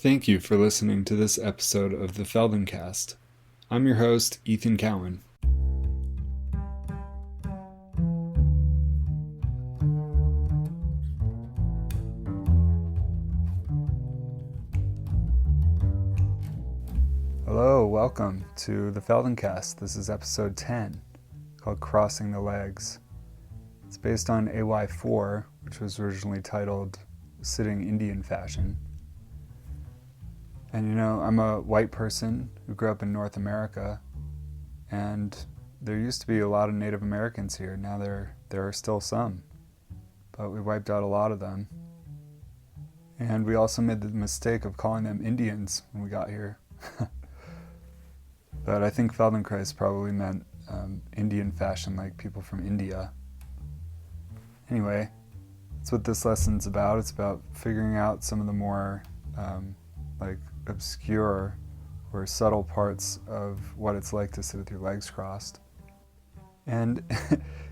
Thank you for listening to this episode of the Feldencast. I'm your host, Ethan Cowan. Hello, welcome to the Feldencast. This is episode 10, called Crossing the Legs. It's based on AY4, which was originally titled Sitting Indian Fashion. And I'm a white person who grew up in North America, and there used to be a lot of Native Americans here. Now there are still some, but we wiped out a lot of them. And we also made the mistake of calling them Indians when we got here. But I think Feldenkrais probably meant Indian fashion, like people from India. Anyway, that's what this lesson's about. It's about figuring out some of the more obscure or subtle parts of what it's like to sit with your legs crossed. And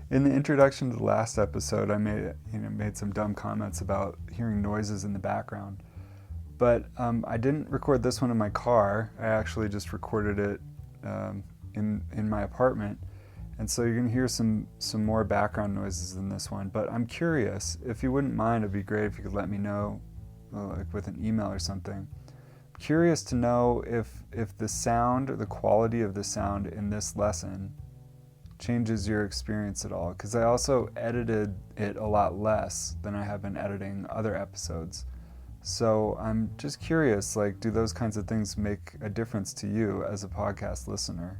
in the introduction to the last episode, I made some dumb comments about hearing noises in the background. But I didn't record this one in my car. I actually just recorded it in my apartment. And so you're going to hear some more background noises than this one. But I'm curious, if you wouldn't mind, it'd be great if you could let me know, like with an email or something. Curious to know if the sound or the quality of the sound in this lesson changes your experience at all, because I also edited it a lot less than I have been editing other episodes. So I'm just curious, do those kinds of things make a difference to you as a podcast listener?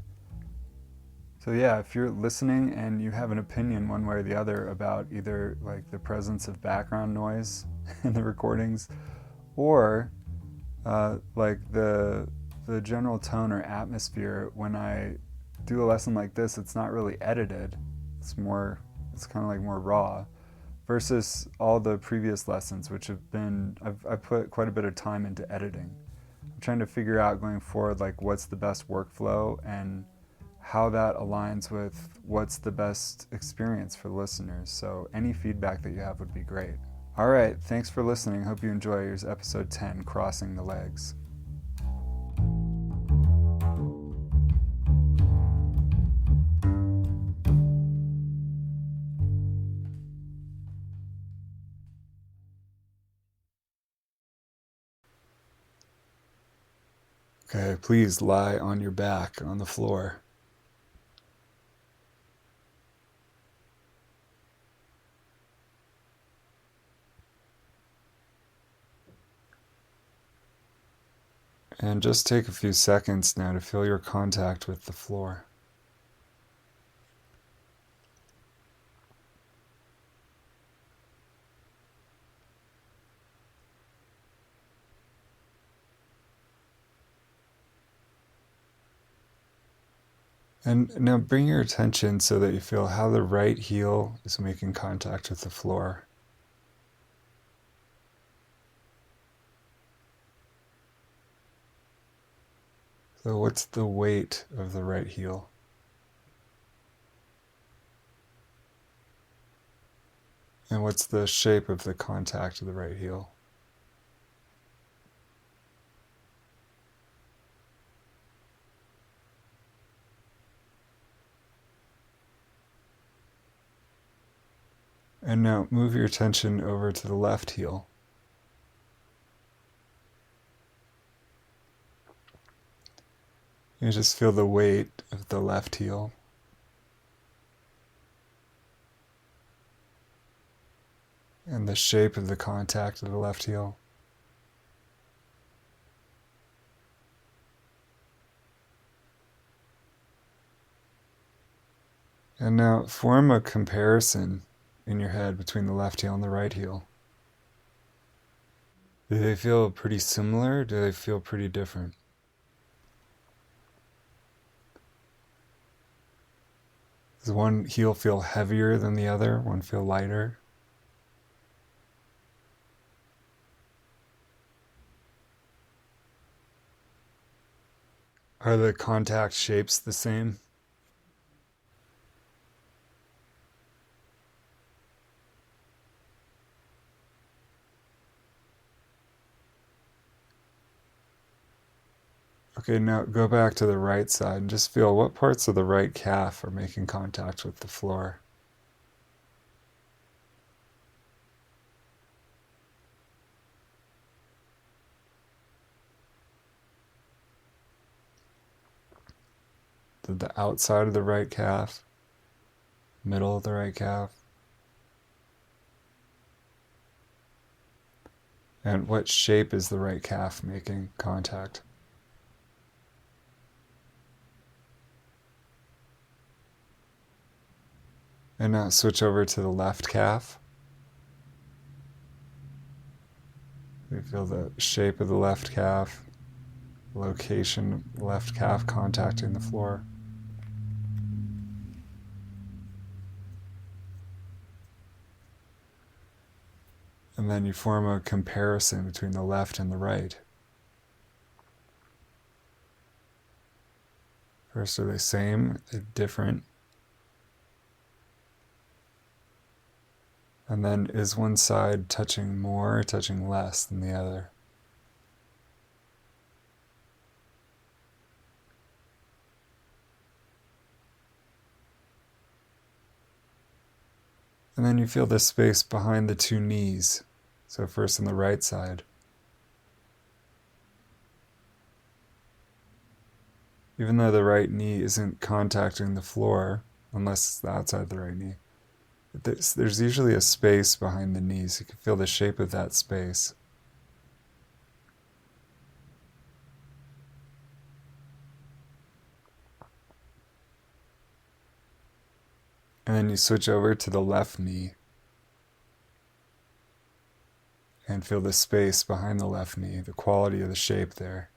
So yeah, if you're listening and you have an opinion one way or the other about either the presence of background noise in the recordings, or the general tone or atmosphere when I do a lesson like this, it's not really edited. It's kind of like more raw, versus all the previous lessons, which have been, I've put quite a bit of time into editing. I'm trying to figure out going forward, what's the best workflow and how that aligns with what's the best experience for the listeners. So any feedback that you have would be great. All right, thanks for listening. Hope you enjoy. Here's episode 10, Crossing the Legs. Okay, please lie on your back on the floor. And just take a few seconds now to feel your contact with the floor. And now bring your attention so that you feel how the right heel is making contact with the floor. So what's the weight of the right heel? And what's the shape of the contact of the right heel? And now move your attention over to the left heel. You just feel the weight of the left heel. And the shape of the contact of the left heel. And now form a comparison in your head between the left heel and the right heel. Do they feel pretty similar? Do they feel pretty different? Does one heel feel heavier than the other? One feel lighter? Are the contact shapes the same? Okay, now go back to the right side and just feel what parts of the right calf are making contact with the floor. The outside of the right calf, middle of the right calf, and what shape is the right calf making contact? And now switch over to the left calf. We feel the shape of the left calf, location, left calf contacting the floor. And then you form a comparison between the left and the right. First, are they same? They're different? And then is one side touching more or touching less than the other? And then you feel the space behind the two knees. So first on the right side. Even though the right knee isn't contacting the floor, unless it's the outside of the right knee, there's usually a space behind the knees. You can feel the shape of that space. And then you switch over to the left knee and feel the space behind the left knee, the quality of the shape there.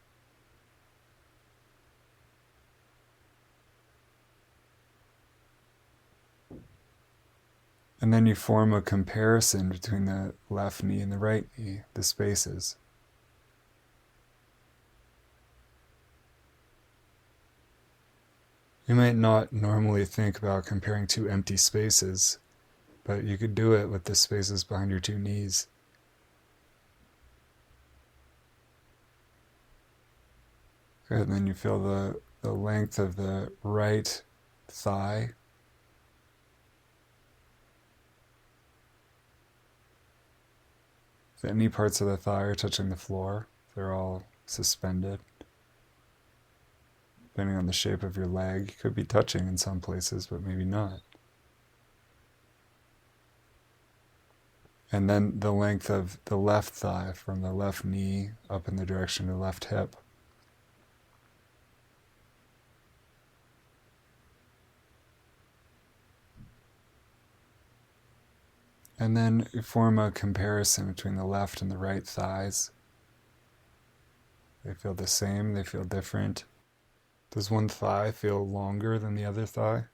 And then you form a comparison between the left knee and the right knee, the spaces. You might not normally think about comparing two empty spaces, but you could do it with the spaces behind your two knees. Good, and then you feel the length of the right thigh. If any parts of the thigh are touching the floor, they're all suspended. Depending on the shape of your leg, you could be touching in some places, but maybe not. And then the length of the left thigh from the left knee up in the direction of the left hip. And then you form a comparison between the left and the right thighs. They feel the same, they feel different. Does one thigh feel longer than the other thigh?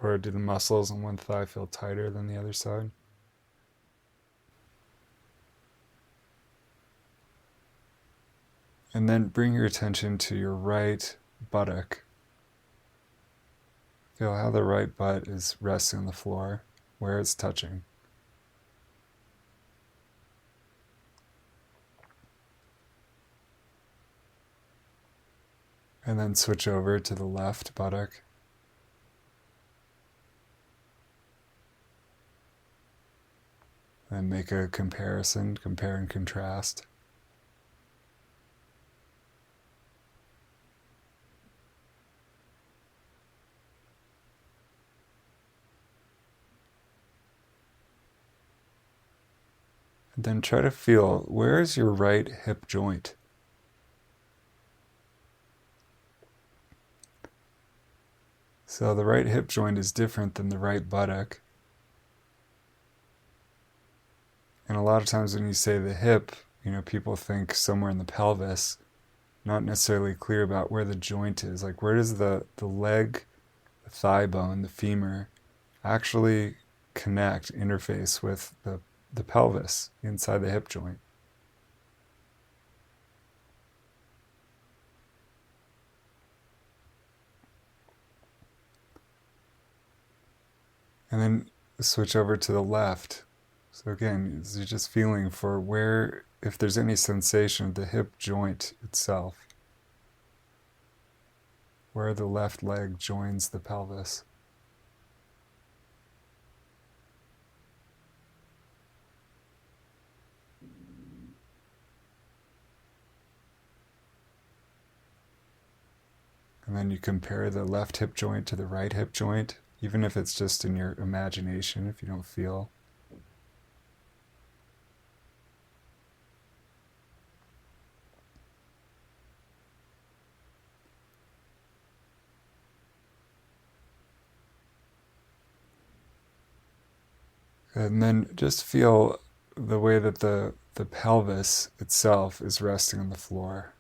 Or do the muscles on one thigh feel tighter than the other side? And then bring your attention to your right buttock. Feel how the right butt is resting on the floor, where it's touching. And then switch over to the left buttock. And make a comparison, compare and contrast. And then try to feel, where is your right hip joint? So the right hip joint is different than the right buttock. And a lot of times when you say the hip, people think somewhere in the pelvis, not necessarily clear about where the joint is. Like, where does the leg, the thigh bone, the femur actually connect, interface with the pelvis inside the hip joint? And then switch over to the left. So again, you're just feeling for where, if there's any sensation of the hip joint itself, where the left leg joins the pelvis. And then you compare the left hip joint to the right hip joint, even if it's just in your imagination, if you don't feel. And then just feel the way that the pelvis itself is resting on the floor.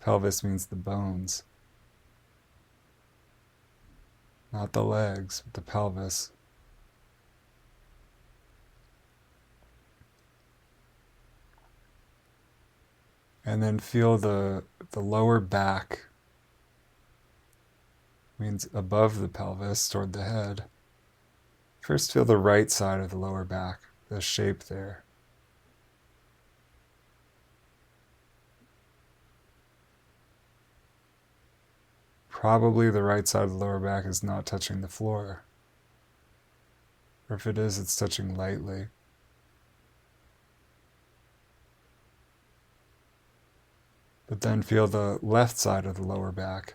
Pelvis means the bones. Not the legs, but the pelvis. And then feel the lower back, means above the pelvis toward the head. First feel the right side of the lower back, the shape there. Probably the right side of the lower back is not touching the floor. Or if it is, it's touching lightly. But then feel the left side of the lower back.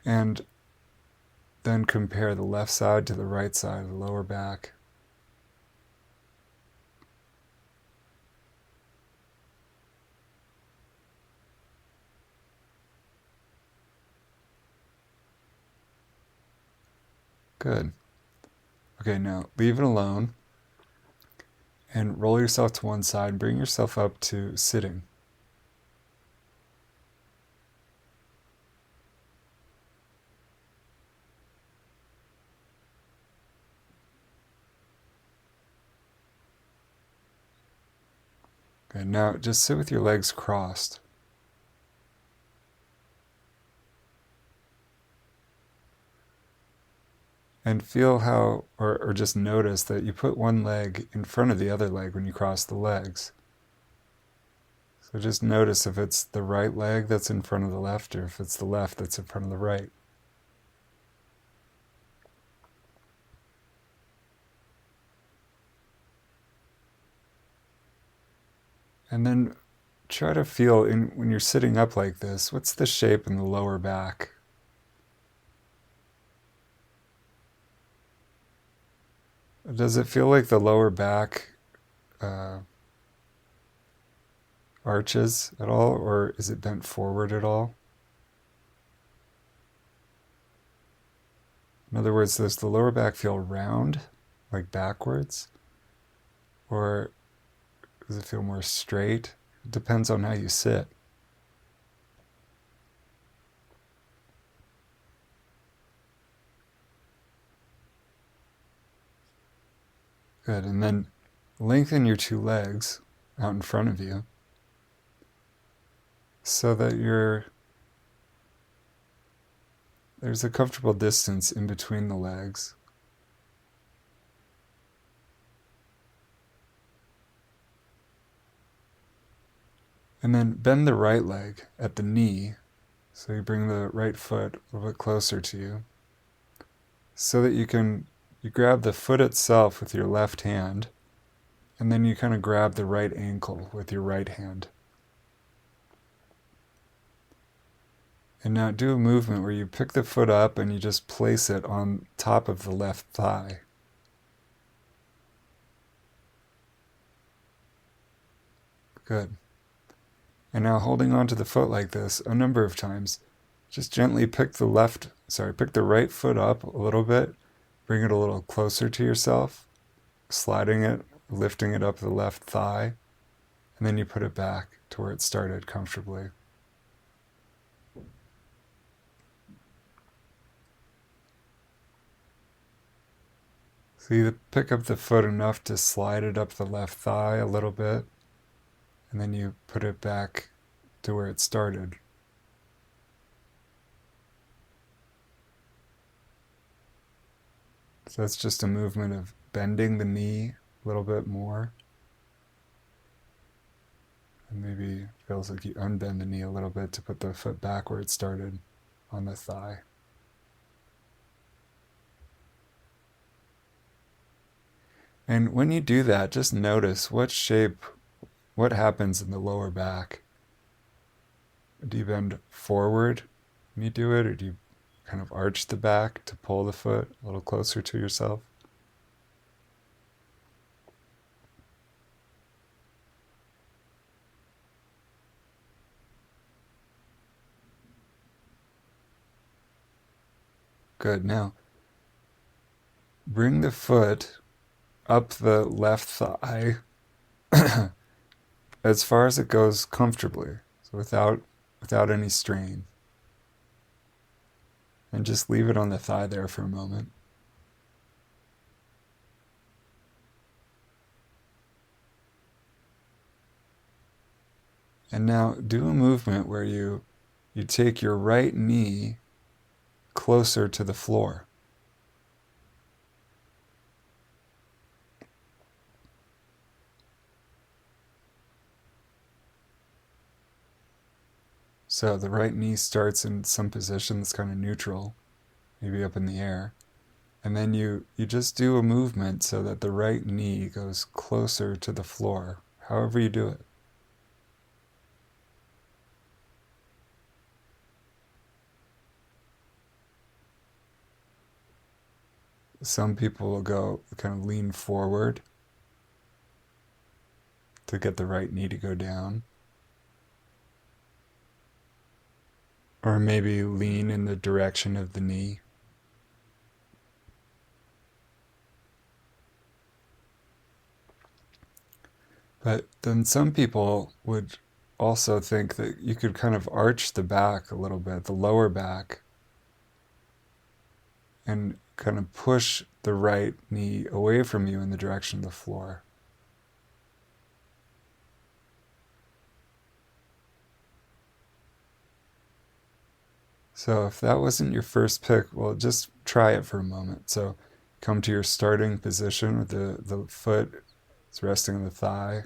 And then compare the left side to the right side of the lower back. Good. Okay, now leave it alone and roll yourself to one side and bring yourself up to sitting. Okay, now just sit with your legs crossed. And feel how, or just notice that you put one leg in front of the other leg when you cross the legs. So just notice if it's the right leg that's in front of the left or if it's the left that's in front of the right. And then try to feel, when you're sitting up like this, what's the shape in the lower back? Does it feel like the lower back arches at all, or is it bent forward at all? In other words, does the lower back feel round, like backwards? Or does it feel more straight? It depends on how you sit. Good, and then lengthen your two legs out in front of you so that there's a comfortable distance in between the legs. And then bend the right leg at the knee, so you bring the right foot a little bit closer to you, so that you grab the foot itself with your left hand, and then you kind of grab the right ankle with your right hand. And now do a movement where you pick the foot up and you just place it on top of the left thigh. Good. And now holding onto the foot like this a number of times, just gently pick the right foot up a little bit, bring it a little closer to yourself, sliding it, lifting it up the left thigh, and then you put it back to where it started comfortably. So you pick up the foot enough to slide it up the left thigh a little bit, and then you put it back to where it started. So that's just a movement of bending the knee a little bit more. And maybe it feels like you unbend the knee a little bit to put the foot back where it started on the thigh. And when you do that, just notice what happens in the lower back. Do you bend forward when you do it, or do you kind of arch the back to pull the foot a little closer to yourself? Good. Now, bring the foot up the left thigh as far as it goes comfortably, so without any strain. And just leave it on the thigh there for a moment. And now do a movement where you take your right knee closer to the floor. So the right knee starts in some position that's kind of neutral, maybe up in the air. And then you just do a movement so that the right knee goes closer to the floor, however you do it. Some people will go kind of lean forward to get the right knee to go down. Or maybe lean in the direction of the knee. But then some people would also think that you could kind of arch the back a little bit, the lower back, and kind of push the right knee away from you in the direction of the floor. So if that wasn't your first pick, well, just try it for a moment. So come to your starting position with the foot is resting on the thigh,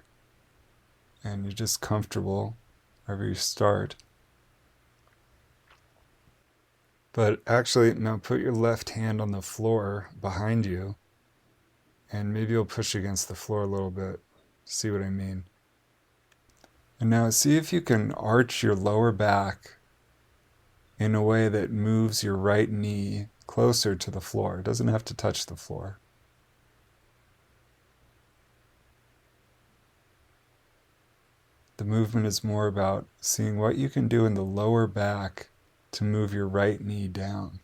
and you're just comfortable wherever you start. But actually, now put your left hand on the floor behind you, and maybe you'll push against the floor a little bit. See what I mean? And now see if you can arch your lower back in a way that moves your right knee closer to the floor. It doesn't have to touch the floor. The movement is more about seeing what you can do in the lower back to move your right knee down.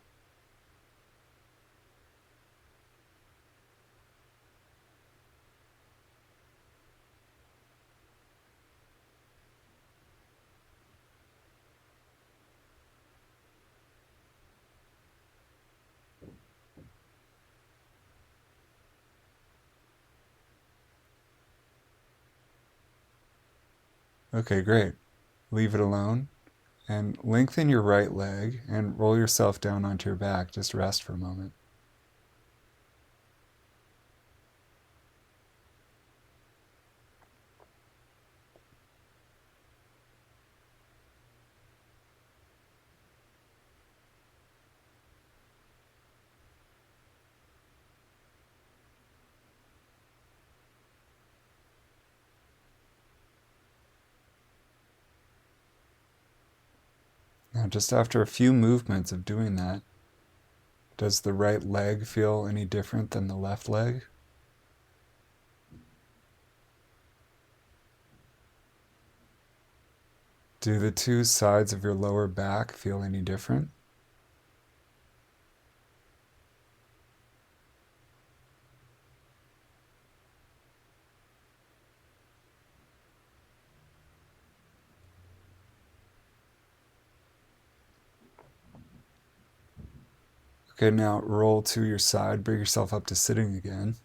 Okay, great. Leave it alone and lengthen your right leg and roll yourself down onto your back. Just rest for a moment. Now, just after a few movements of doing that, does the right leg feel any different than the left leg? Do the two sides of your lower back feel any different? Okay, now roll to your side, bring yourself up to sitting again.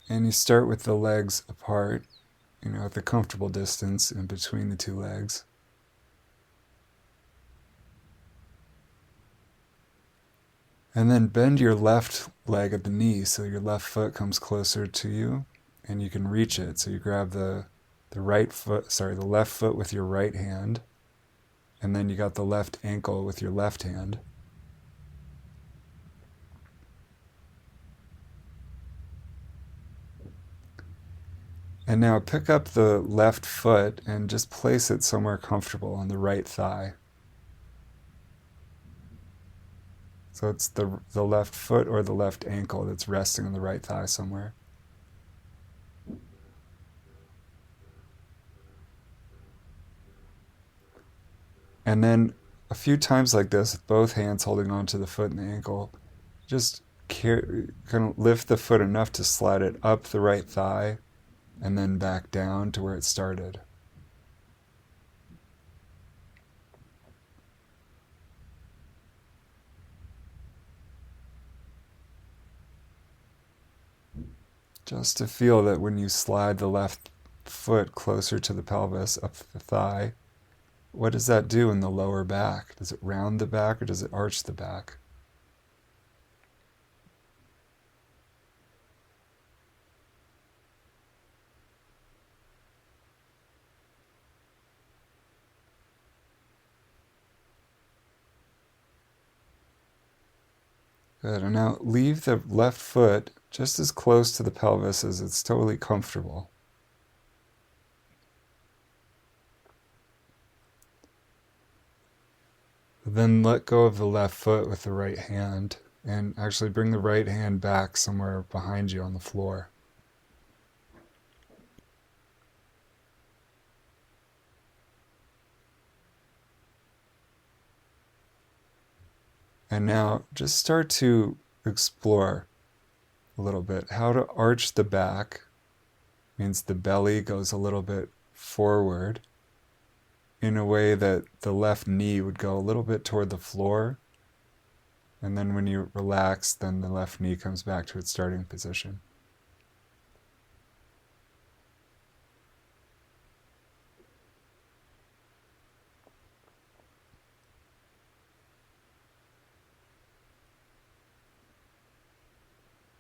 And you start with the legs apart, at the comfortable distance in between the two legs. And then bend your left leg at the knee so your left foot comes closer to you and you can reach it. So you grab the left foot with your right hand, and then you got the left ankle with your left hand. And now pick up the left foot and just place it somewhere comfortable on the right thigh. So it's the left foot or the left ankle that's resting on the right thigh somewhere. And then a few times like this, with both hands holding onto the foot and the ankle, just kind of lift the foot enough to slide it up the right thigh and then back down to where it started. Just to feel that when you slide the left foot closer to the pelvis, up the thigh, what does that do in the lower back? Does it round the back or does it arch the back? Good, and now leave the left foot just as close to the pelvis as it's totally comfortable. Then let go of the left foot with the right hand and actually bring the right hand back somewhere behind you on the floor. And now just start to explore a little bit how to arch the back. Means the belly goes a little bit forward in a way that the left knee would go a little bit toward the floor, and then when you relax, then the left knee comes back to its starting position.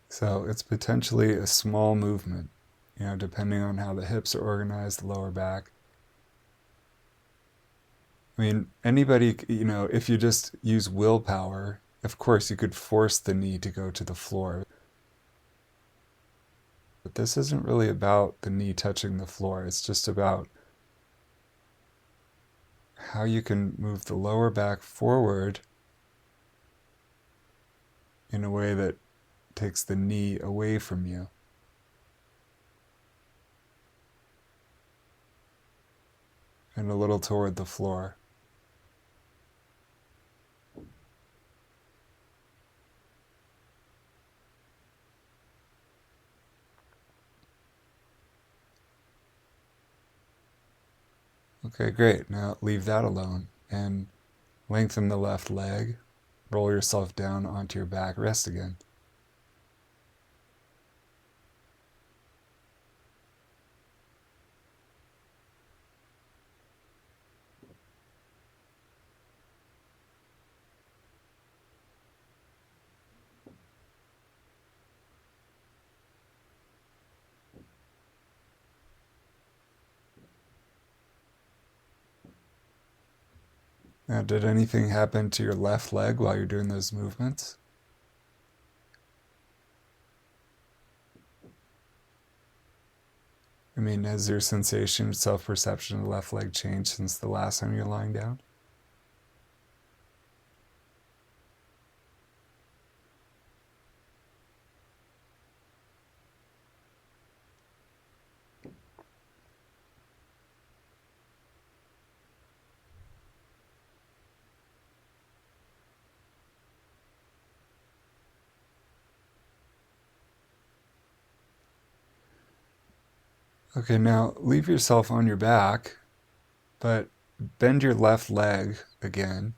So it's potentially a small movement, depending on how the hips are organized, the lower back. I mean, anybody, if you just use willpower, of course you could force the knee to go to the floor. But this isn't really about the knee touching the floor. It's just about how you can move the lower back forward in a way that takes the knee away from you. And a little toward the floor. Okay, great. Now leave that alone and lengthen the left leg. Roll yourself down onto your back. Rest again. Now, did anything happen to your left leg while you're doing those movements? I mean, has your sensation, self-perception of the left leg changed since the last time you're lying down? Okay, now leave yourself on your back, but bend your left leg again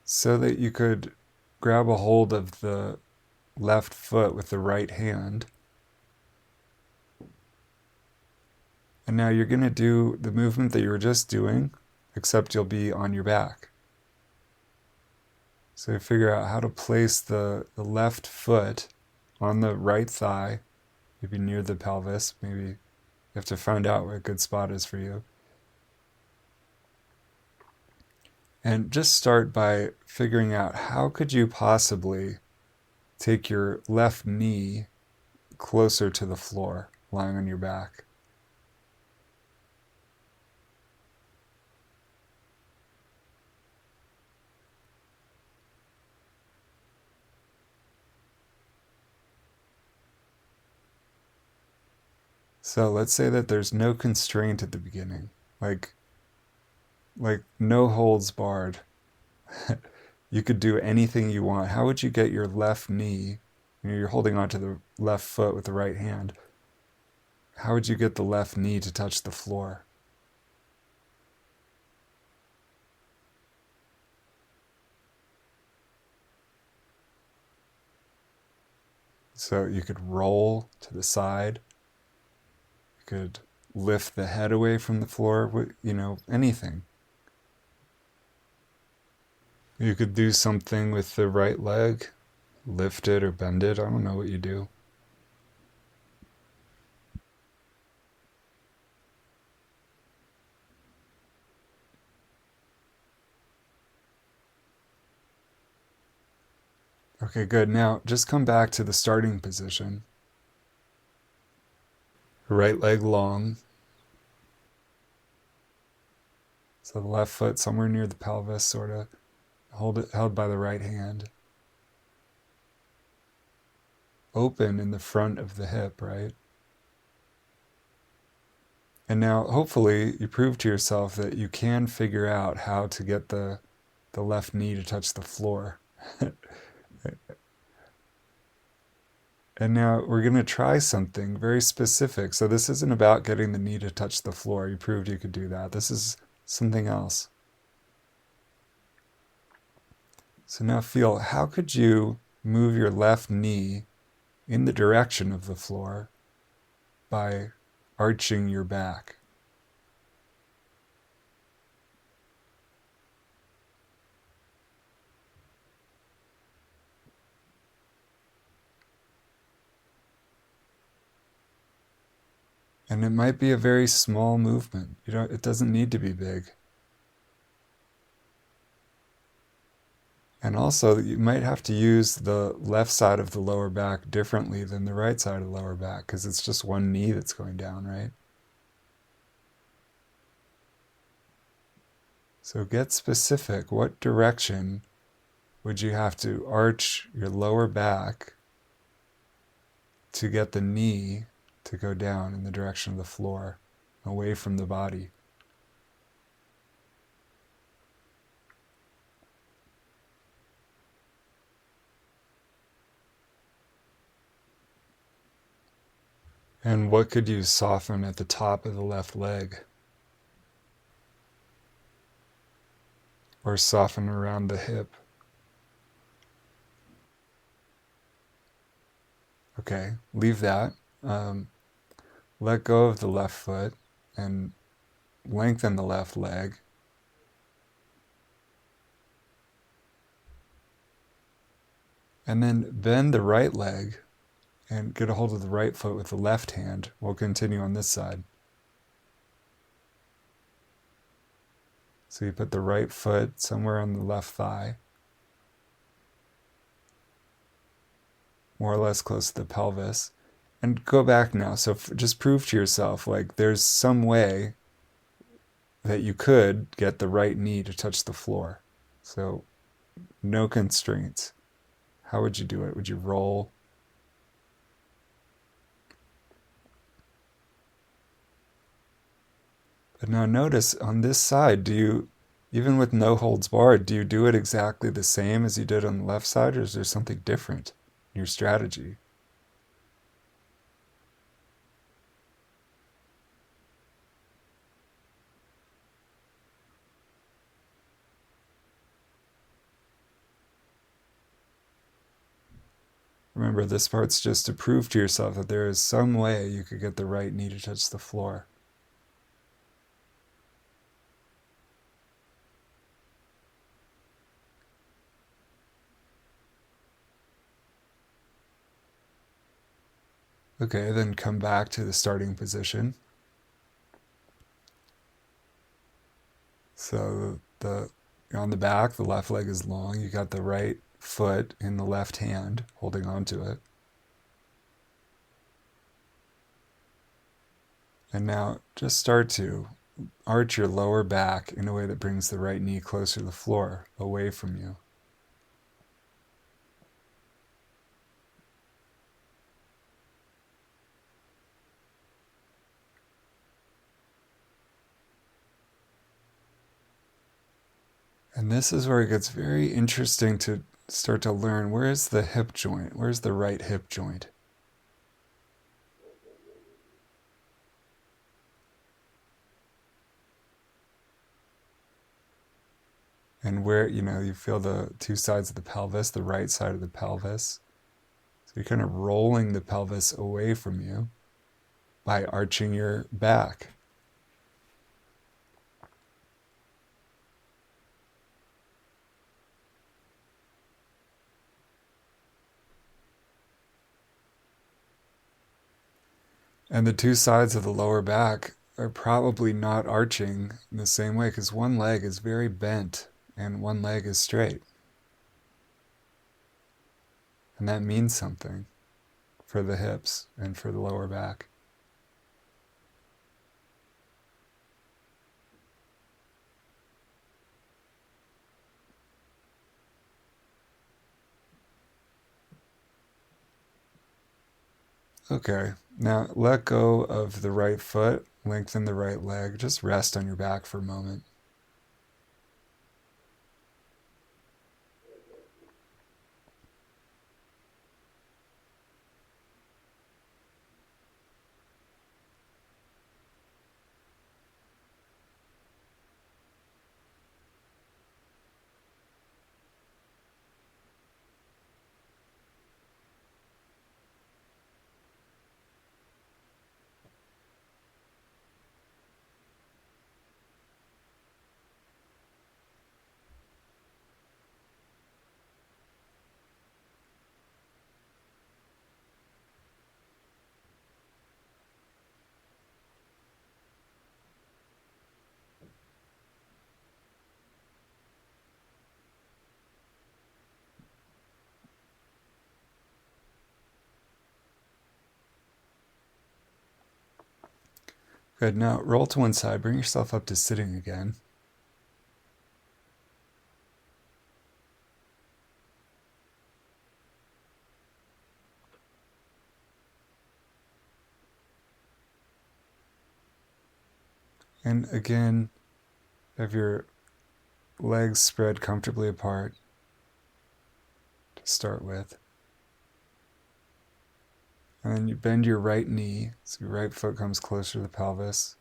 so that you could grab a hold of the left foot with the right hand And now you're going to do the movement that you were just doing, except you'll be on your back. So you figure out how to place the left foot on the right thigh, maybe near the pelvis. Maybe you have to find out what a good spot is for you. And just start by figuring out how could you possibly take your left knee closer to the floor, lying on your back. So let's say that there's no constraint at the beginning, like no holds barred. You could do anything you want. How would you get your left knee, you're holding onto the left foot with the right hand, how would you get the left knee to touch the floor? So you could roll to the side, you could lift the head away from the floor, anything. You could do something with the right leg, lift it or bend it. I don't know what you do. Okay, good. Now just come back to the starting position. Right leg long. So the left foot somewhere near the pelvis, sort of held by the right hand. Open in the front of the hip, right? And now hopefully you prove to yourself that you can figure out how to get the left knee to touch the floor. And now we're going to try something very specific. So this isn't about getting the knee to touch the floor. You proved you could do that. This is something else. So now feel, how could you move your left knee in the direction of the floor by arching your back? And it might be a very small movement. It doesn't need to be big. And also, you might have to use the left side of the lower back differently than the right side of the lower back, because it's just one knee that's going down, right? So get specific. What direction would you have to arch your lower back to get the knee to go down in the direction of the floor, away from the body? And what could you soften at the top of the left leg? Or soften around the hip? Okay, leave that. Let go of the left foot and lengthen the left leg. And then bend the right leg and get a hold of the right foot with the left hand. We'll continue on this side. So you put the right foot somewhere on the left thigh, more or less close to the pelvis. And go back now. So just prove to yourself, like, there's some way that you could get the right knee to touch the floor. So no constraints. How would you do it? Would you roll? But now notice on this side, even with no holds barred, do you do it exactly the same as you did on the left side, or is there something different in your strategy? Remember, this part's just to prove to yourself that there is some way you could get the right knee to touch the floor. Okay, then come back to the starting position. So on the back, the left leg is long. You got the right foot in the left hand, holding onto it. And now just start to arch your lower back in a way that brings the right knee closer to the floor, away from you. And this is where it gets very interesting to start to learn, where's the hip joint? Where's the right hip joint? And where, you feel the two sides of the pelvis, the right side of the pelvis. So you're kind of rolling the pelvis away from you by arching your back. And the two sides of the lower back are probably not arching in the same way because one leg is very bent and one leg is straight. And that means something for the hips and for the lower back. Okay, now let go of the right foot, lengthen the right leg, just rest on your back for a moment. Good, now roll to one side, bring yourself up to sitting again. And again, have your legs spread comfortably apart to start with. And then you bend your right knee, so your right foot comes closer to the pelvis.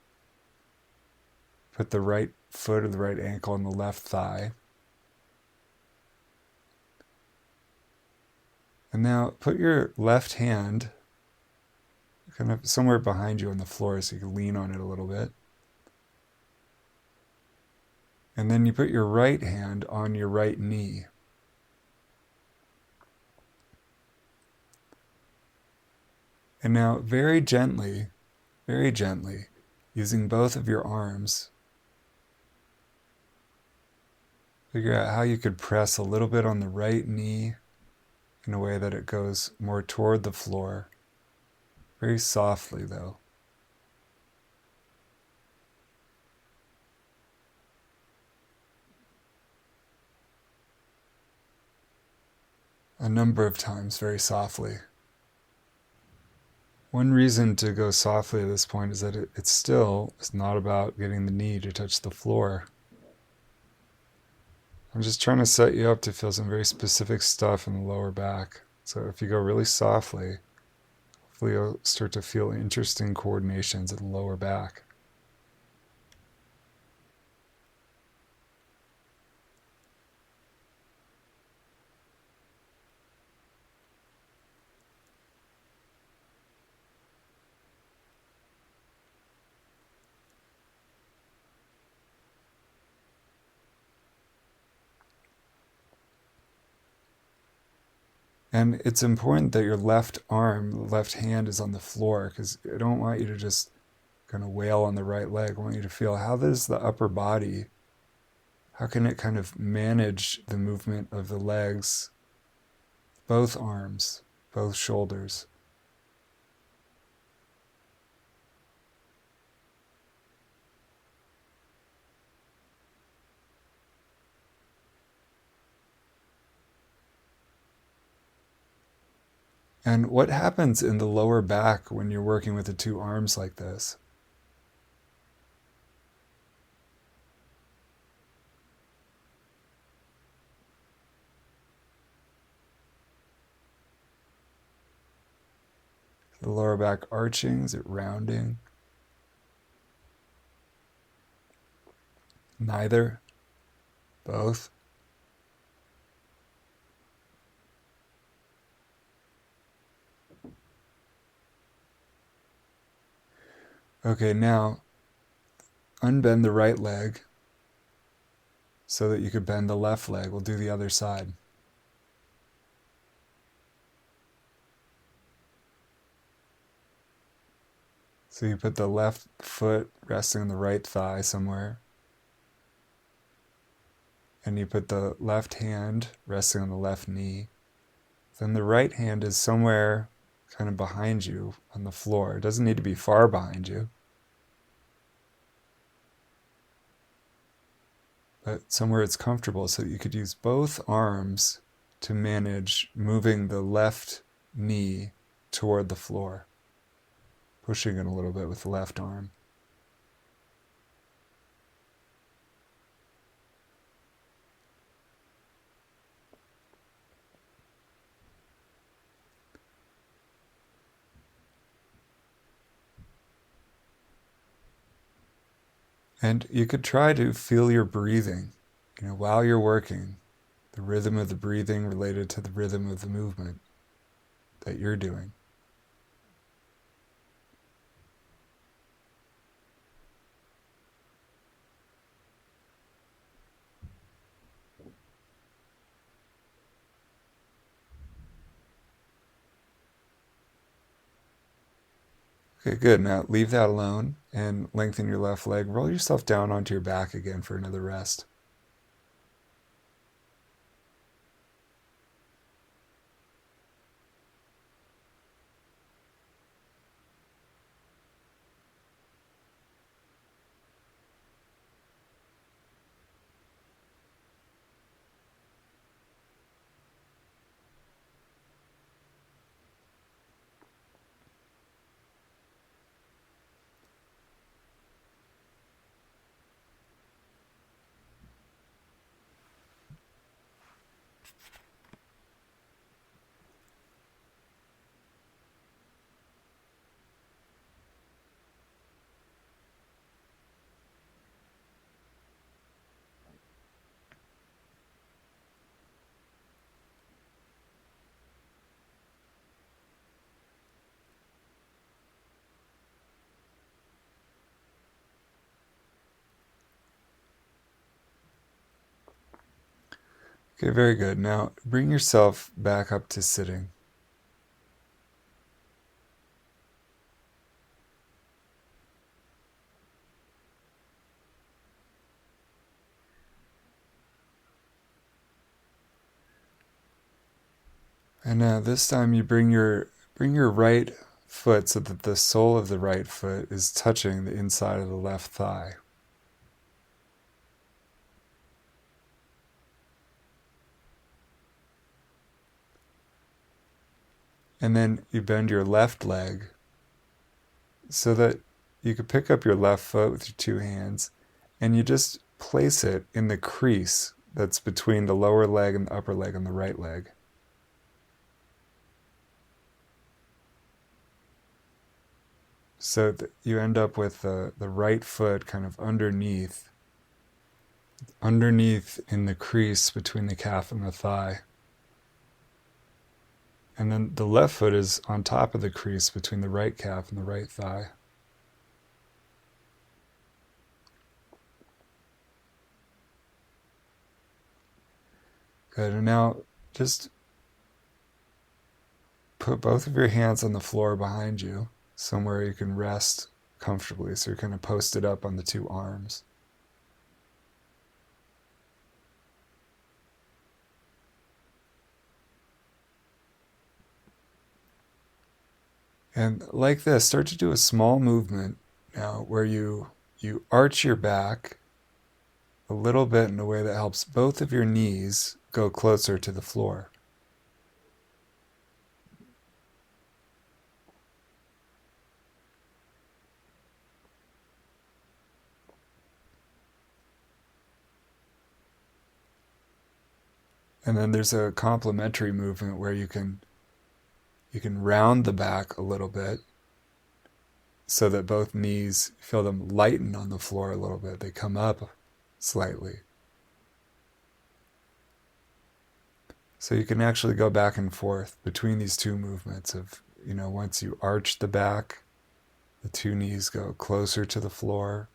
Put the right foot or the right ankle on the left thigh. And now put your left hand kind of somewhere behind you on the floor so you can lean on it a little bit. And then you put your right hand on your right knee. And now very gently, using both of your arms, figure out how you could press a little bit on the right knee in a way that it goes more toward the floor. Very softly, though. A number of times, very softly. One reason to go softly at this point is that it's not about getting the knee to touch the floor. I'm just trying to set you up to feel some very specific stuff in the lower back. So if you go really softly, hopefully you'll start to feel interesting coordinations in the lower back. And it's important that your left arm, the left hand is on the floor, because I don't want you to just kind of wail on the right leg. I want you to feel, how does the upper body, how can it kind of manage the movement of the legs, both arms, both shoulders? And what happens in the lower back when you're working with the two arms like this? The lower back arching, is it rounding? Neither? Both? Okay, now unbend the right leg so that you could bend the left leg. We'll do the other side. So you put the left foot resting on the right thigh somewhere, and you put the left hand resting on the left knee. Then the right hand is somewhere kind of behind you on the floor. It doesn't need to be far behind you, but somewhere it's comfortable, so that you could use both arms to manage moving the left knee toward the floor, pushing it a little bit with the left arm. And you could try to feel your breathing, while you're working, the rhythm of the breathing related to the rhythm of the movement that you're doing. Okay, good. Now leave that alone and lengthen your left leg. Roll yourself down onto your back again for another rest. Okay, very good. Now bring yourself back up to sitting. And now this time you bring your right foot so that the sole of the right foot is touching the inside of the left thigh. And then you bend your left leg so that you could pick up your left foot with your two hands, and you just place it in the crease that's between the lower leg and the upper leg on the right leg. So that you end up with the right foot kind of underneath in the crease between the calf and the thigh. And then the left foot is on top of the crease between the right calf and the right thigh. Good. And now just put both of your hands on the floor behind you, somewhere you can rest comfortably. So you're kind of posted up on the two arms. And like this, start to do a small movement now where you arch your back a little bit in a way that helps both of your knees go closer to the floor. And then there's a complementary movement where you can round the back a little bit so that both knees, feel them lighten on the floor a little bit. They come up slightly. So you can actually go back and forth between these two movements of, once you arch the back, the two knees go closer to the floor.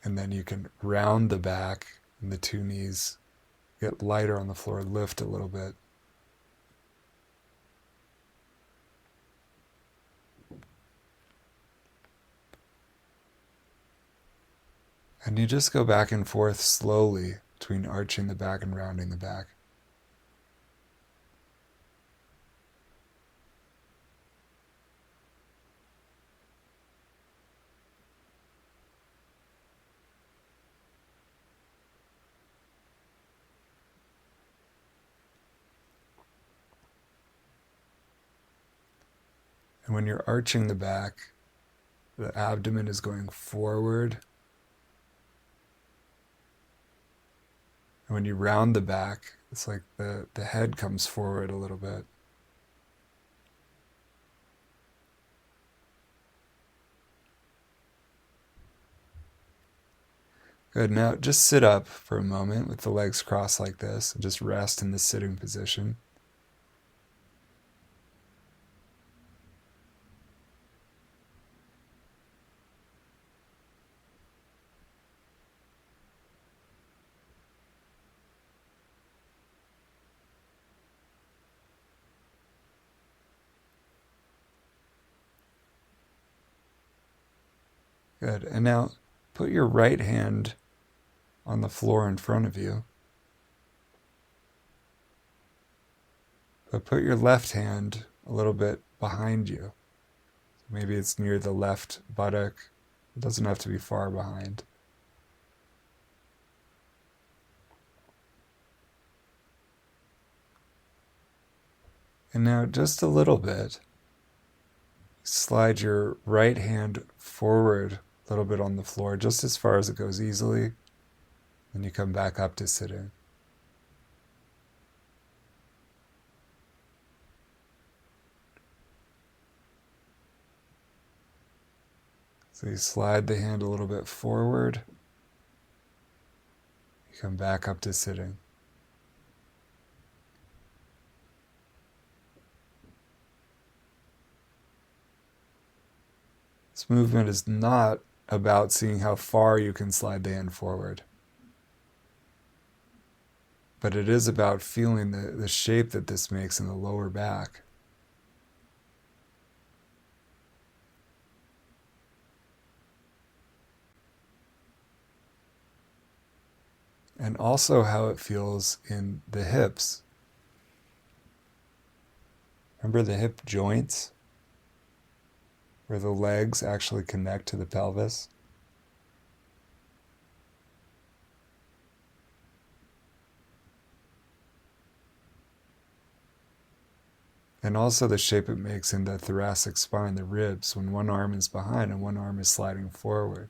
And then you can round the back and the two knees get lighter on the floor, lift a little bit. And you just go back and forth slowly between arching the back and rounding the back. And when you're arching the back, the abdomen is going forward. And when you round the back, it's like the head comes forward a little bit. Good. Now just sit up for a moment with the legs crossed like this and just rest in the sitting position. Good. And now put your right hand on the floor in front of you. But put your left hand a little bit behind you. Maybe it's near the left buttock. It doesn't have to be far behind. And now just a little bit, slide your right hand forward a little bit on the floor, just as far as it goes easily. Then you come back up to sitting. So you slide the hand a little bit forward. You come back up to sitting. This movement is not about seeing how far you can slide the hand forward. But it is about feeling the shape that this makes in the lower back. And also how it feels in the hips. Remember the hip joints? Where the legs actually connect to the pelvis? And also the shape it makes in the thoracic spine, the ribs, when one arm is behind and one arm is sliding forward.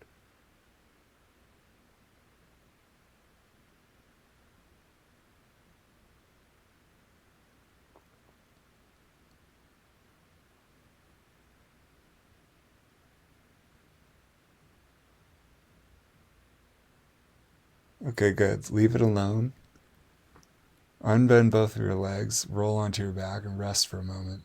Okay, good. Leave it alone. Unbend both of your legs, roll onto your back, and rest for a moment.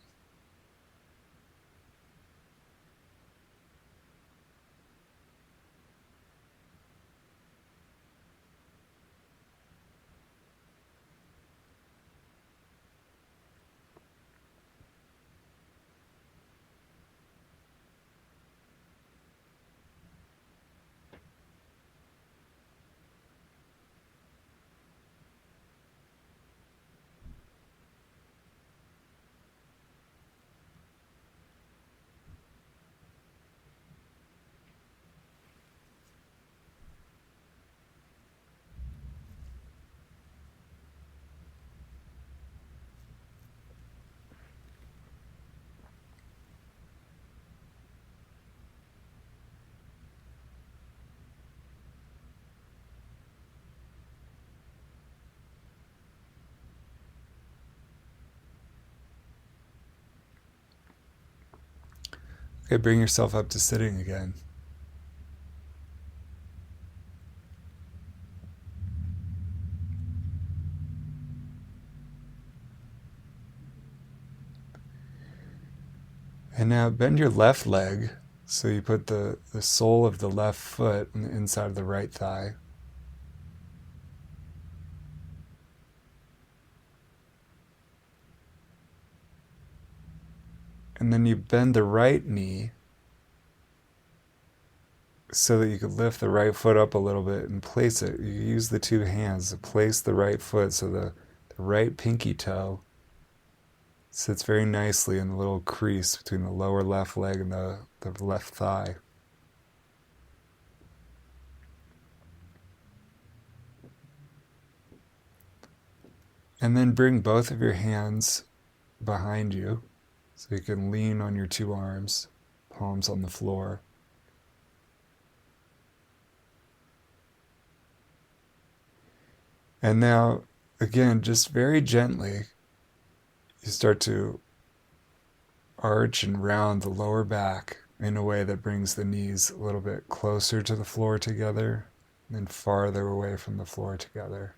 Okay, bring yourself up to sitting again. And now bend your left leg so you put the sole of the left foot on the inside of the right thigh. And then you bend the right knee so that you could lift the right foot up a little bit and place it. You use the two hands to place the right foot so the right pinky toe sits very nicely in the little crease between the lower left leg and the left thigh. And then bring both of your hands behind you so you can lean on your two arms, palms on the floor. And now, again, just very gently, you start to arch and round the lower back in a way that brings the knees a little bit closer to the floor together and then farther away from the floor together.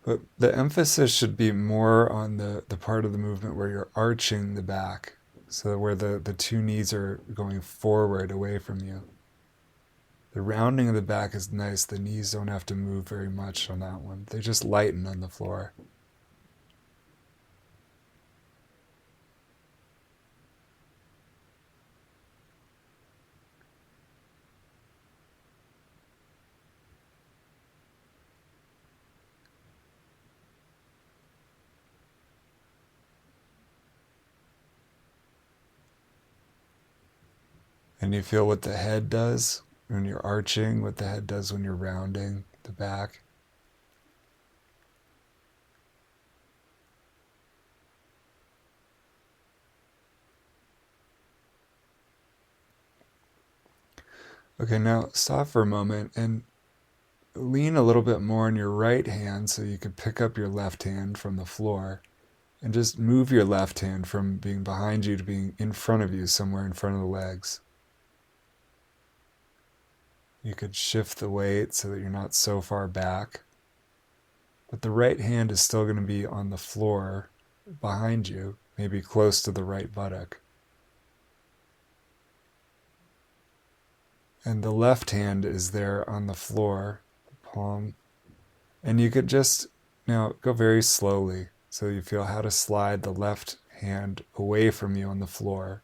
But the emphasis should be more on the part of the movement where you're arching the back, so where the two knees are going forward away from you. The rounding of the back is nice. The knees don't have to move very much on that one. They just lighten on the floor. And you feel what the head does when you're arching, what the head does when you're rounding the back. Okay, now stop for a moment and lean a little bit more on your right hand so you can pick up your left hand from the floor. And just move your left hand from being behind you to being in front of you, somewhere in front of the legs. You could shift the weight so that you're not so far back. But the right hand is still going to be on the floor behind you, maybe close to the right buttock. And the left hand is there on the floor, the palm. And you could just now go very slowly so you feel how to slide the left hand away from you on the floor.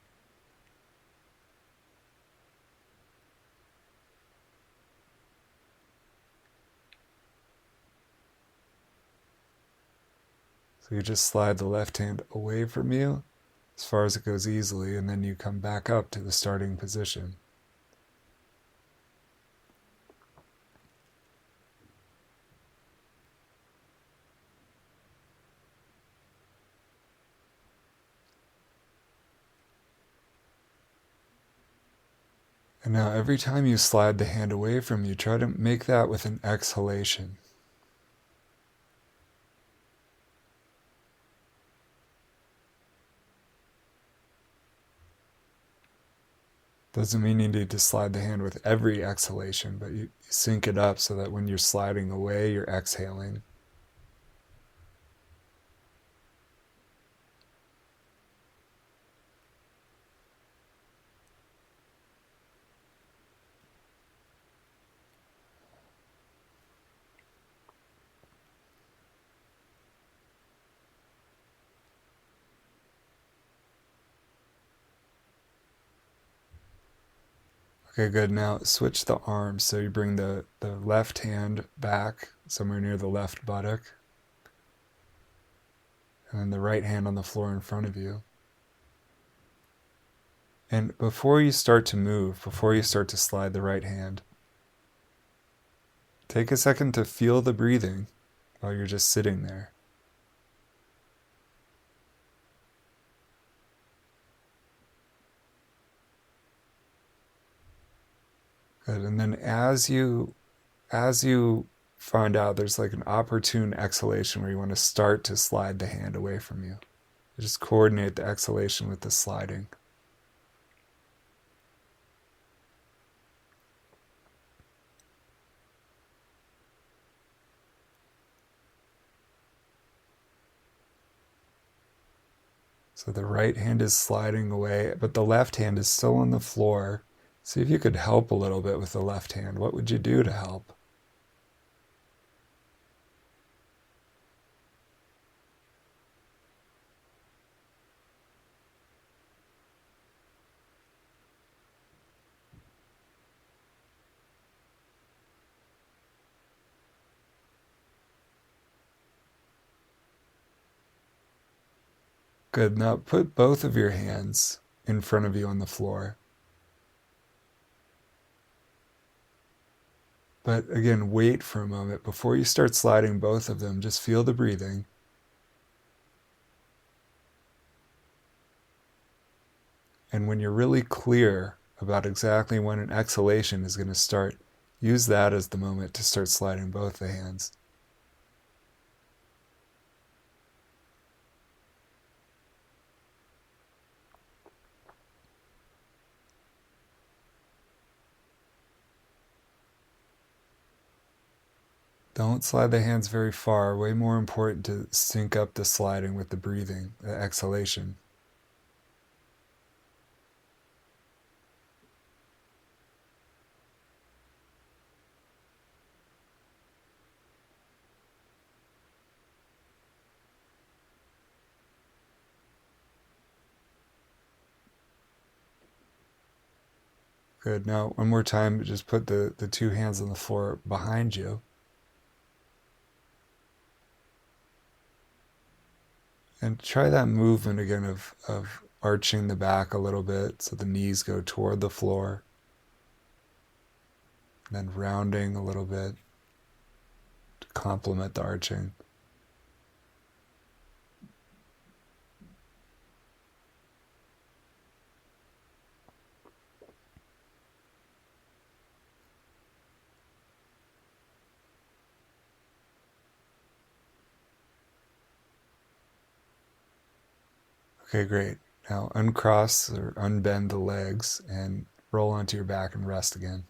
So you just slide the left hand away from you as far as it goes easily, and then you come back up to the starting position. And now every time you slide the hand away from you, try to make that with an exhalation. Doesn't mean you need to slide the hand with every exhalation, but you sync it up so that when you're sliding away, you're exhaling. Okay, good. Now switch the arms. So you bring the left hand back somewhere near the left buttock, and then the right hand on the floor in front of you. And before you start to move, before you start to slide the right hand, take a second to feel the breathing while you're just sitting there. Good. And then as you find out there's like an opportune exhalation where you want to start to slide the hand away from you. Just coordinate the exhalation with the sliding. So the right hand is sliding away, but the left hand is still on the floor. See if you could help a little bit with the left hand. What would you do to help? Good. Now put both of your hands in front of you on the floor. But again, wait for a moment. Before you start sliding both of them, just feel the breathing. And when you're really clear about exactly when an exhalation is going to start, use that as the moment to start sliding both the hands. Don't slide the hands very far. Way more important to sync up the sliding with the breathing, the exhalation. Good. Now, one more time, just put the two hands on the floor behind you. And try that movement again of arching the back a little bit so the knees go toward the floor. And then rounding a little bit to complement the arching. Okay, great. Now uncross or unbend the legs and roll onto your back and rest again.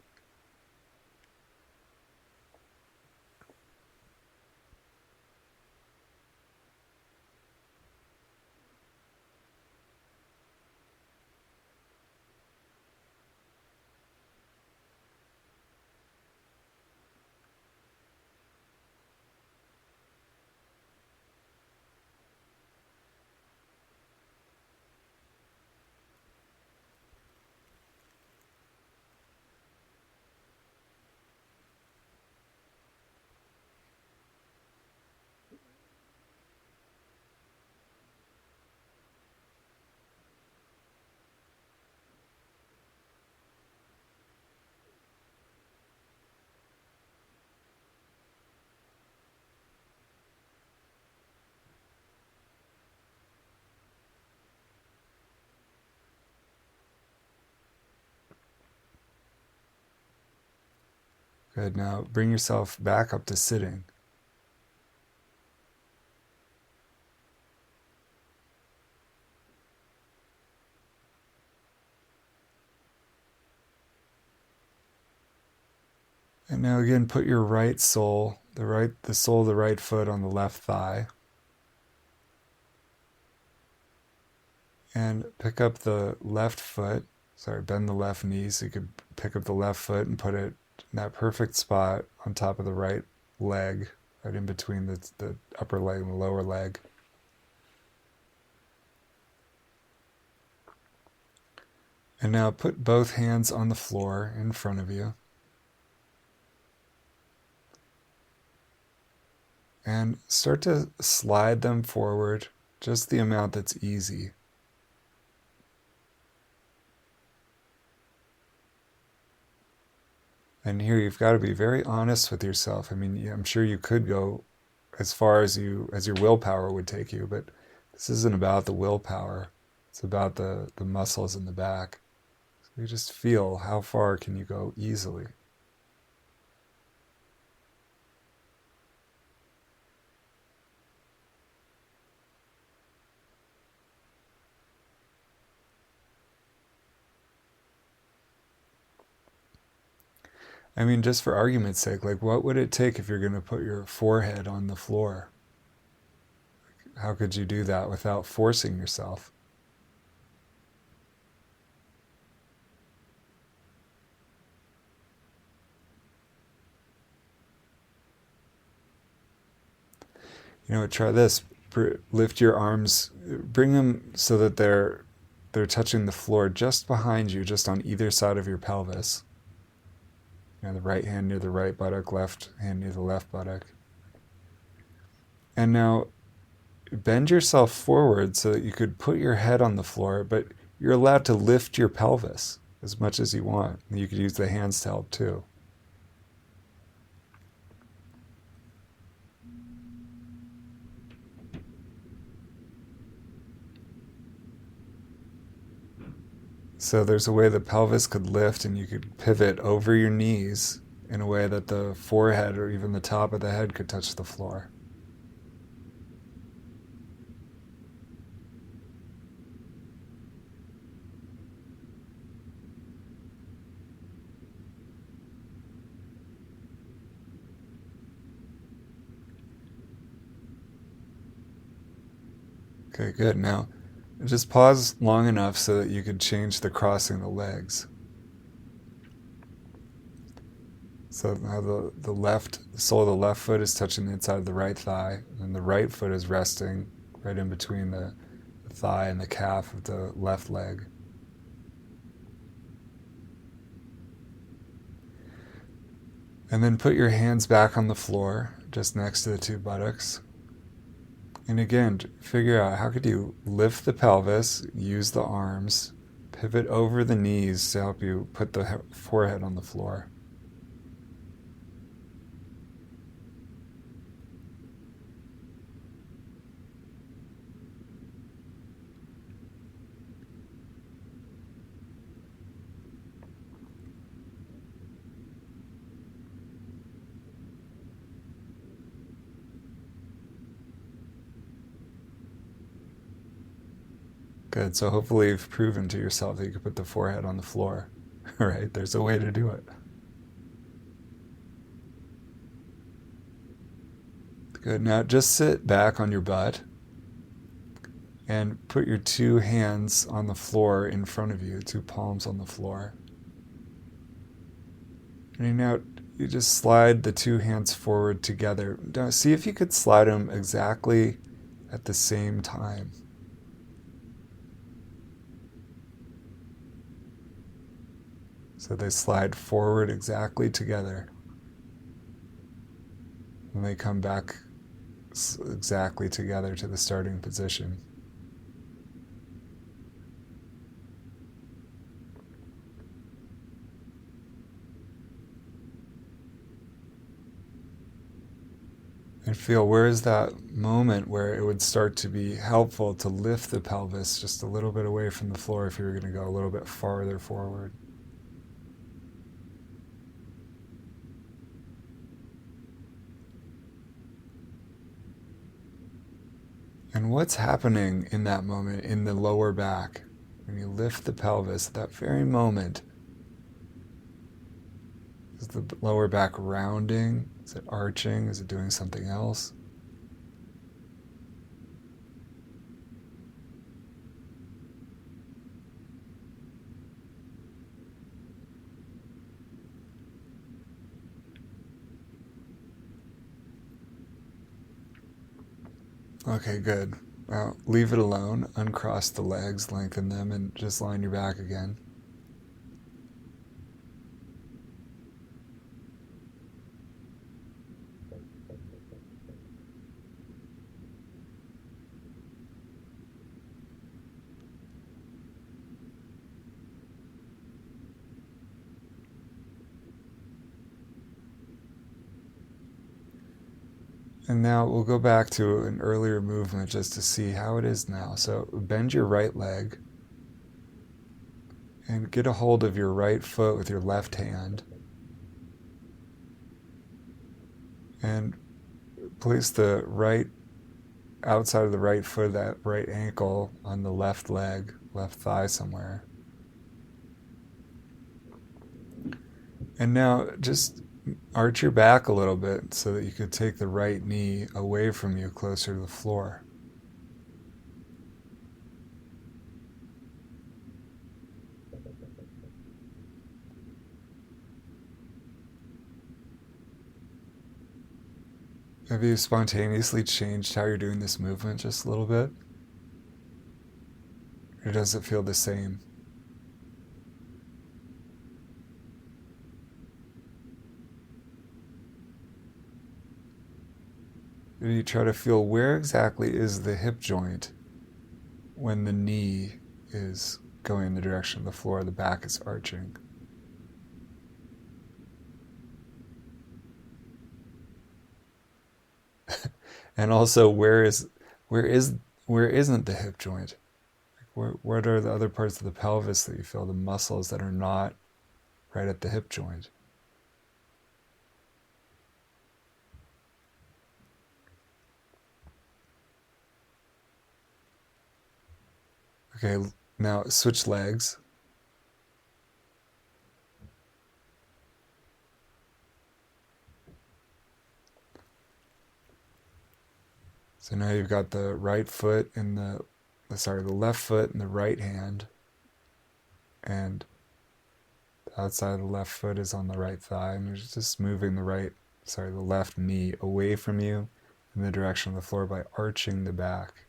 Good. Now bring yourself back up to sitting. And now again, put your right sole, the sole of the right foot on the left thigh. And pick up the left foot, bend the left knee so you could pick up the left foot and put it in that perfect spot on top of the right leg, right in between the upper leg and the lower leg. And now put both hands on the floor in front of you. And start to slide them forward, just the amount that's easy. And here you've got to be very honest with yourself. I mean, I'm sure you could go as far as your willpower would take you, but this isn't about the willpower. It's about the muscles in the back. So you just feel how far can you go easily. I mean, just for argument's sake, like what would it take if you're going to put your forehead on the floor? How could you do that without forcing yourself? Try this. Lift your arms, bring them so that they're touching the floor just behind you, just on either side of your pelvis. The right hand near the right buttock, left hand near the left buttock. And now bend yourself forward so that you could put your head on the floor, but you're allowed to lift your pelvis as much as you want. You could use the hands to help too. So there's a way the pelvis could lift and you could pivot over your knees in a way that the forehead or even the top of the head could touch the floor. Okay, good. Now, just pause long enough so that you could change the crossing of the legs. So now the sole of the left foot is touching the inside of the right thigh, and the right foot is resting right in between the thigh and the calf of the left leg. And then put your hands back on the floor, just next to the two buttocks. And again, figure out how could you lift the pelvis, use the arms, pivot over the knees to help you put the forehead on the floor. Good. So hopefully you've proven to yourself that you can put the forehead on the floor. Right? There's a way to do it. Good. Now just sit back on your butt and put your two hands on the floor in front of you, two palms on the floor. And now you just slide the two hands forward together. Now see if you could slide them exactly at the same time. So they slide forward exactly together. And they come back exactly together to the starting position. And feel, where is that moment where it would start to be helpful to lift the pelvis just a little bit away from the floor if you were going to go a little bit farther forward. And what's happening in that moment in the lower back? When you lift the pelvis, at that very moment, is the lower back rounding? Is it arching? Is it doing something else? Okay, good. Well, leave it alone. Uncross the legs, lengthen them, and just line your back again. And now we'll go back to an earlier movement just to see how it is now. So bend your right leg and get a hold of your right foot with your left hand. And place the right outside of the right foot, that right ankle, on the left leg, left thigh somewhere. And now just arch your back a little bit so that you could take the right knee away from you closer to the floor. Have you spontaneously changed how you're doing this movement just a little bit? Or does it feel the same? Or you try to feel where exactly is the hip joint when the knee is going in the direction of the floor, the back is arching. And also, where is where isn't the hip joint? What are the other parts of the pelvis that you feel, the muscles that are not right at the hip joint? Okay, now switch legs. So now you've got the right foot in the left foot in the right hand, and the outside of the left foot is on the right thigh, and you're just moving the left knee away from you in the direction of the floor by arching the back.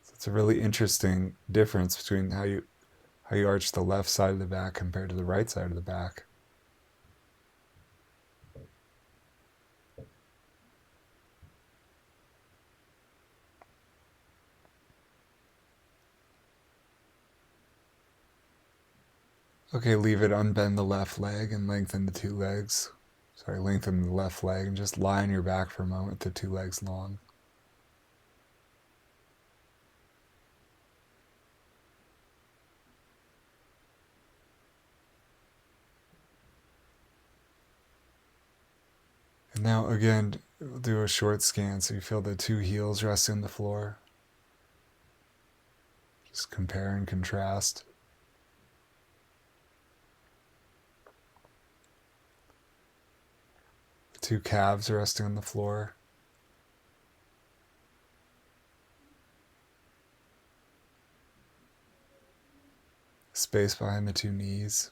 So it's a really interesting difference between how you arch the left side of the back compared to the right side of the back. Okay, leave it, unbend the left leg and lengthen the two legs. Lengthen the left leg and just lie on your back for a moment, the two legs long. And now again, we'll do a short scan so you feel the two heels resting on the floor. Just compare and contrast. The two calves resting on the floor. Space behind the two knees.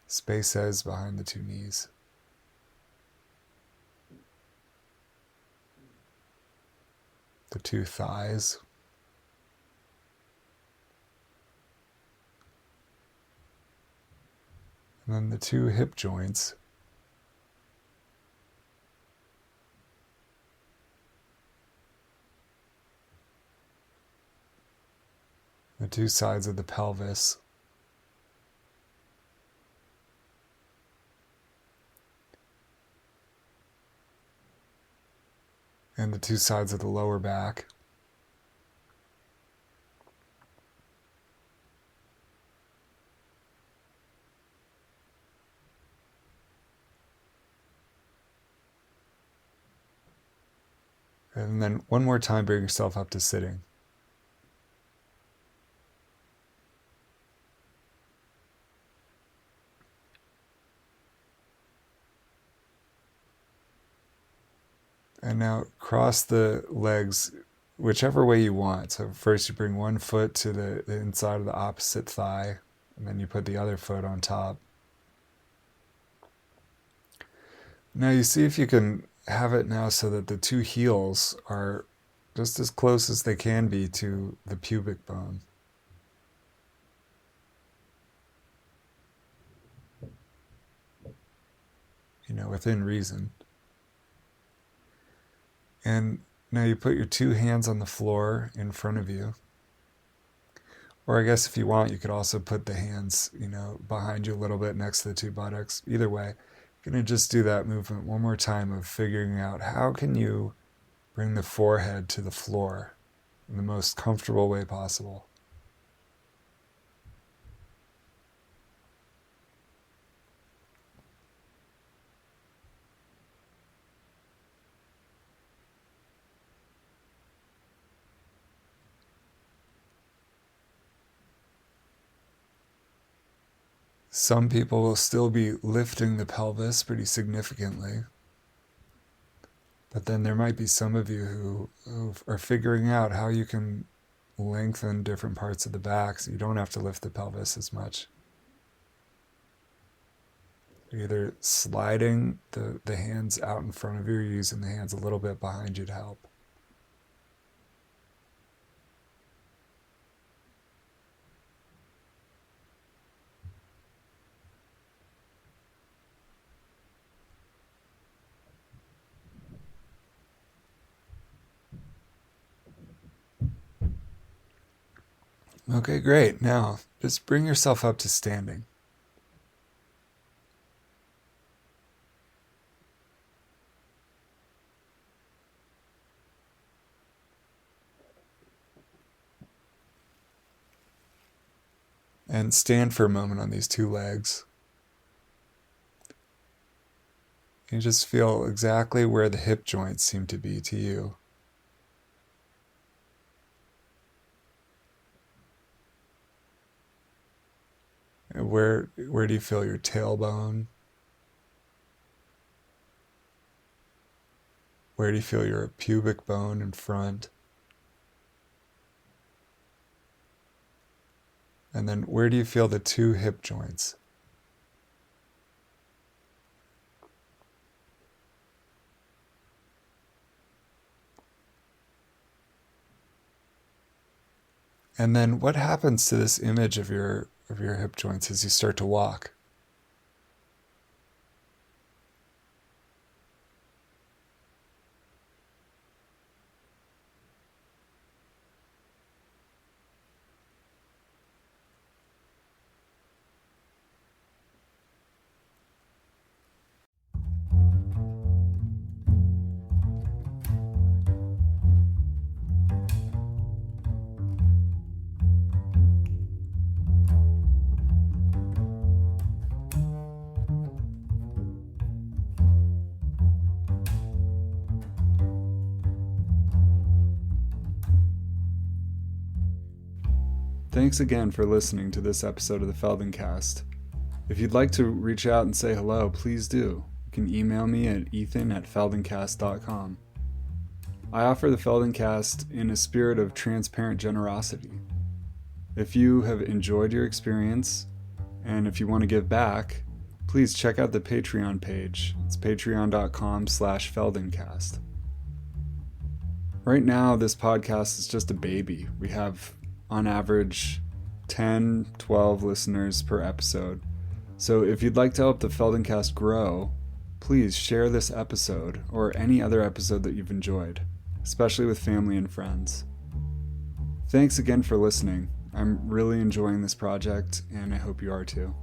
Spaces behind the two knees. The two thighs. And then the two hip joints. The two sides of the pelvis. And the two sides of the lower back. And then one more time, bring yourself up to sitting. And now cross the legs whichever way you want. So first you bring one foot to the inside of the opposite thigh, and then you put the other foot on top. Now you see if you can have it now so that the two heels are just as close as they can be to the pubic bone. Within reason. And now you put your two hands on the floor in front of you. Or I guess if you want, you could also put the hands, behind you a little bit next to the two buttocks. Either way, you're going to just do that movement one more time of figuring out how can you bring the forehead to the floor in the most comfortable way possible. Some people will still be lifting the pelvis pretty significantly. But then there might be some of you who are figuring out how you can lengthen different parts of the back so you don't have to lift the pelvis as much. Either sliding the hands out in front of you or using the hands a little bit behind you to help. Okay, great. Now, just bring yourself up to standing. And stand for a moment on these two legs. You just feel exactly where the hip joints seem to be to you. Where do you feel your tailbone? Where do you feel your pubic bone in front? And then where do you feel the two hip joints? And then what happens to this image of your hip joints as you start to walk? Thanks again for listening to this episode of the Feldencast. If you'd like to reach out and say hello, please do. You can email me at ethan@feldencast.com. I offer the Feldencast in a spirit of transparent generosity. If you have enjoyed your experience, and if you want to give back, please check out the Patreon page. It's patreon.com/Feldencast. Right now, this podcast is just a baby. We have on average 10, 12 listeners per episode. So if you'd like to help the Feldencast grow, please share this episode or any other episode that you've enjoyed, especially with family and friends. Thanks again for listening. I'm really enjoying this project, and I hope you are too.